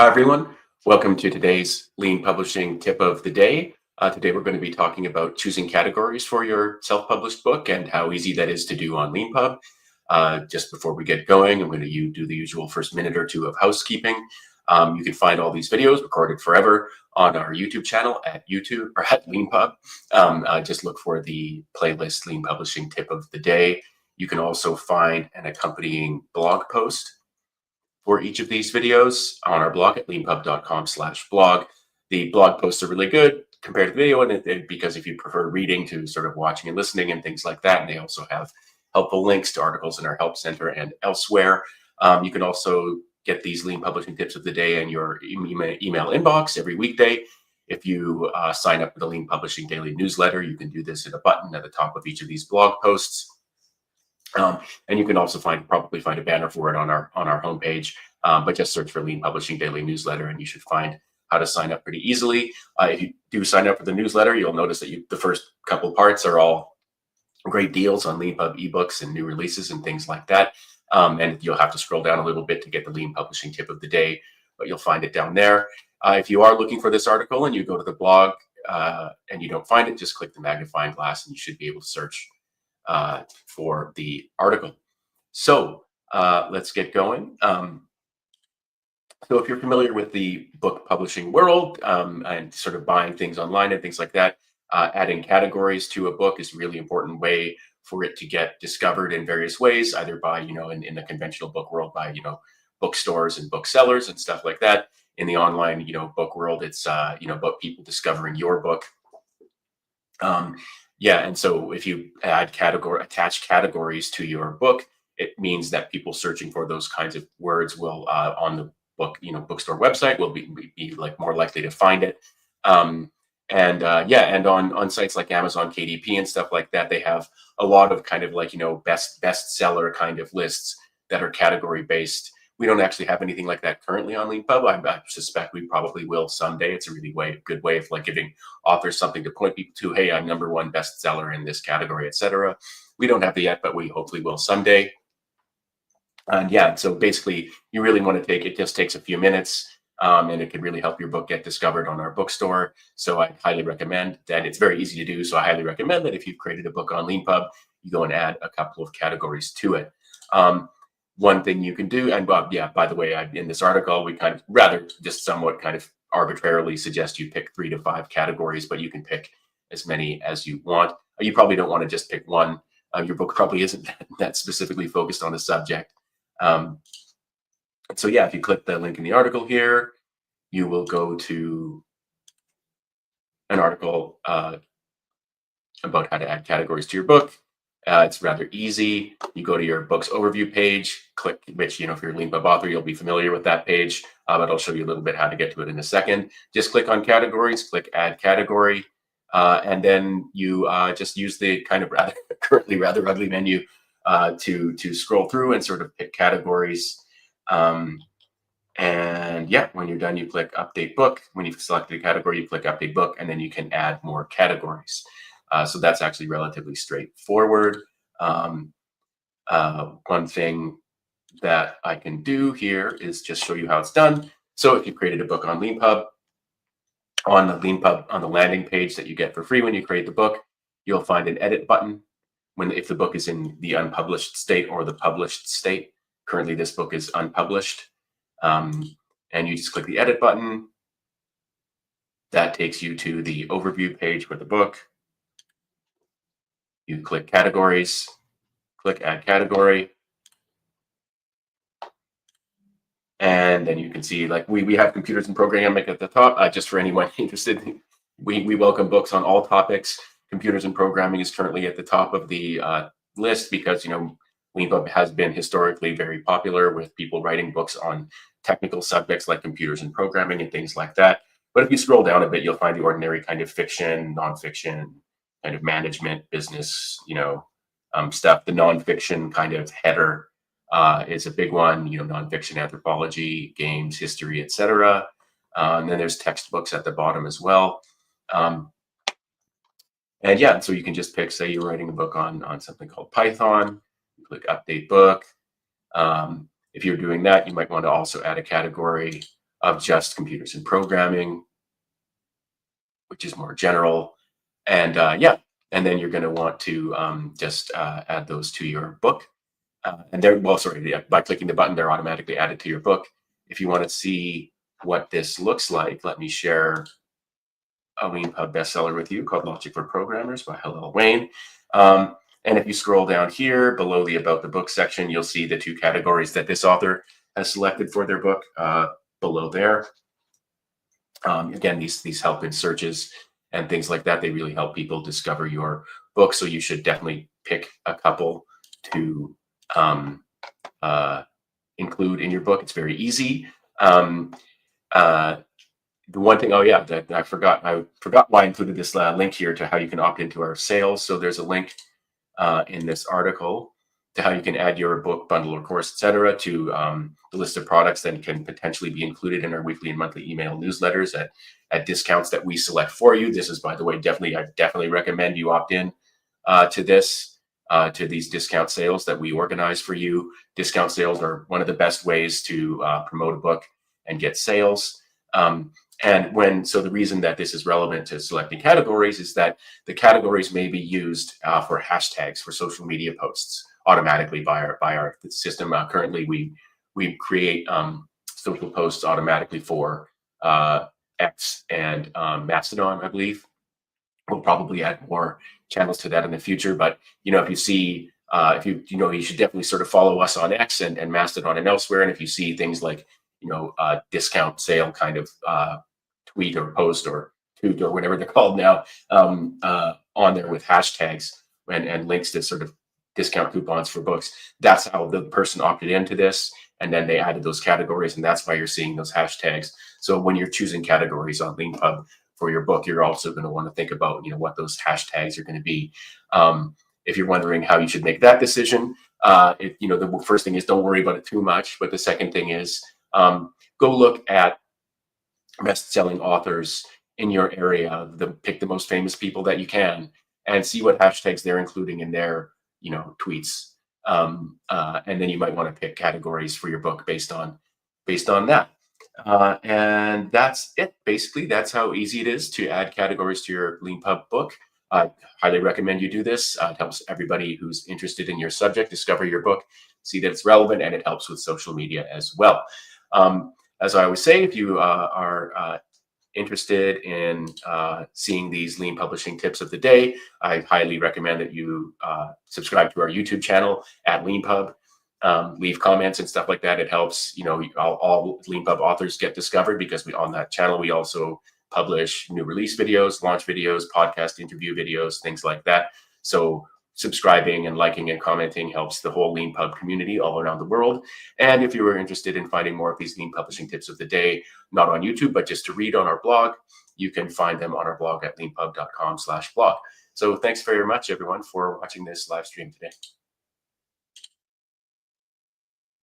Hi, everyone. Welcome to today's Lean Publishing tip of the day. Today, we're going to be talking about choosing categories for your self-published book and how easy that is to do on Leanpub. Just before we get going, I'm going to do the usual first minute or two of housekeeping. You can find all these videos recorded forever on our YouTube channel at YouTube or at Leanpub. Just look for the playlist Lean Publishing tip of the day. You can also find an accompanying blog post for each of these videos on our blog at leanpub.com/blog. The blog posts are really good compared to the video, and because if you prefer reading to sort of watching and listening and things like that, and they also have helpful links to articles in our help center and elsewhere. You can also get these Lean Publishing tips of the day in your email inbox every weekday. If you sign up for the Lean Publishing Daily newsletter, you can do this at a button at the top of each of these blog posts. And you can also probably find a banner for it on our homepage, but just search for Lean Publishing Daily Newsletter and you should find how to sign up pretty easily. If you do sign up for the newsletter, you'll notice that the first couple parts are all great deals on Leanpub ebooks and new releases and things like that. And you'll have to scroll down a little bit to get the Lean Publishing tip of the day, but you'll find it down there. If you are looking for this article and you go to the blog and you don't find it, just click the magnifying glass and you should be able to search for the article. So let's get going. So if you're familiar with the book publishing world and sort of buying things online and things like that, adding categories to a book is a really important way for it to get discovered in various ways, either by, in the conventional book world, by, bookstores and booksellers and stuff like that. In the online, book world, it's, about people discovering your book. And so if you attach categories to your book, it means that people searching for those kinds of words will on the book, bookstore website will be like more likely to find it. And on sites like Amazon KDP and stuff like that, they have a lot of kind of like, bestseller kind of lists that are category based. We don't actually have anything like that currently on Leanpub. I suspect we probably will someday. It's a really good way of like giving authors something to point people to. Hey, I'm #1 bestseller in this category, etc. We don't have it yet, but we hopefully will someday. And so basically, you really want to it just takes a few minutes, and it can really help your book get discovered on our bookstore. So I highly recommend that. It's very easy to do. So I highly recommend that if you've created a book on Leanpub, you go and add a couple of categories to it. One thing you can do, and by the way, in this article, we kind of rather just somewhat kind of arbitrarily suggest you pick 3 to 5 categories, but you can pick as many as you want. You probably don't want to just pick one. Your book probably isn't that specifically focused on the subject. So if you click the link in the article here, you will go to an article about how to add categories to your book. It's rather easy. You go to your book's overview page, click which, if you're a Leanpub author, you'll be familiar with that page, but I'll show you a little bit how to get to it in a second. Just click on categories, click add category, and then you just use the kind of currently rather ugly menu to scroll through and sort of pick categories. When you're done, you click update book. When you've selected a category, you click update book, and then you can add more categories. So that's actually relatively straightforward. One thing that I can do here is just show you how it's done. So if you created a book on Leanpub, on the landing page that you get for free when you create the book, you'll find an edit button if the book is in the unpublished state or the published state. Currently, this book is unpublished. And you just click the edit button. That takes you to the overview page for the book. You click categories, click add category. And then you can see like we have computers and programming at the top, just for anyone interested. We welcome books on all topics. Computers and programming is currently at the top of the list because, Leanpub has been historically very popular with people writing books on technical subjects like computers and programming and things like that. But if you scroll down a bit, you'll find the ordinary kind of fiction, nonfiction, kind of management, business, stuff. The nonfiction kind of header is a big one, nonfiction, anthropology, games, history, etc. And then there's textbooks at the bottom as well. So you can just pick, say you're writing a book on something called Python, you click update book. If you're doing that, you might want to also add a category of just computers and programming, which is more general. And yeah, and then you're going to want to just add those to your book. And they're, well, sorry, yeah, by clicking the button, they're automatically added to your book. If you want to see what this looks like, let me share a Leanpub bestseller with you called Logic for Programmers by Hillel Wayne. And if you scroll down here below the About the Book section, you'll see the 2 categories that this author has selected for their book below there. Again, these help in searches and things like that. They really help people discover your book. So you should definitely pick a couple to include in your book. It's very easy. The one thing, oh yeah, that I forgot why I included this link here to how you can opt into our sales. So there's a link in this article to how you can add your book, bundle, or course, etc., to the list of products that can potentially be included in our weekly and monthly email newsletters at discounts that we select for you. This is, by the way, I definitely recommend you opt in to this, to these discount sales that we organize for you. Discount sales are one of the best ways to promote a book and get sales. So the reason that this is relevant to selecting categories is that the categories may be used for hashtags for social media posts automatically by our system. Currently, we create social posts automatically for X and Mastodon, I believe. We'll probably add more channels to that in the future. But if you see, you should definitely sort of follow us on X and Mastodon and elsewhere. And if you see things like discount sale kind of tweet or post or toot or whatever they're called now on there with hashtags and links to sort of discount coupons for books, that's how the person opted into this, and then they added those categories, and that's why you're seeing those hashtags. So when you're choosing categories on Leanpub for your book, you're also going to want to think about what those hashtags are going to be. If you're wondering how you should make that decision, the first thing is don't worry about it too much, but the second thing is go look at best-selling authors in your area, pick the most famous people that you can, and see what hashtags they're including in their tweets. And then you might want to pick categories for your book based on that. And that's it. Basically, that's how easy it is to add categories to your Leanpub book. I highly recommend you do this. It helps everybody who's interested in your subject discover your book, see that it's relevant, and it helps with social media as well. As I always say, if you are interested in seeing these lean publishing tips of the day, I highly recommend that you subscribe to our YouTube channel at Leanpub. Leave comments and stuff like that. It helps, all Leanpub authors get discovered, because on that channel, we also publish new release videos, launch videos, podcast interview videos, things like that. So subscribing and liking and commenting helps the whole Leanpub community all around the world. And if you are interested in finding more of these lean publishing tips of the day, not on YouTube, but just to read on our blog, you can find them on our blog at leanpub.com/blog. So thanks very much, everyone, for watching this live stream today.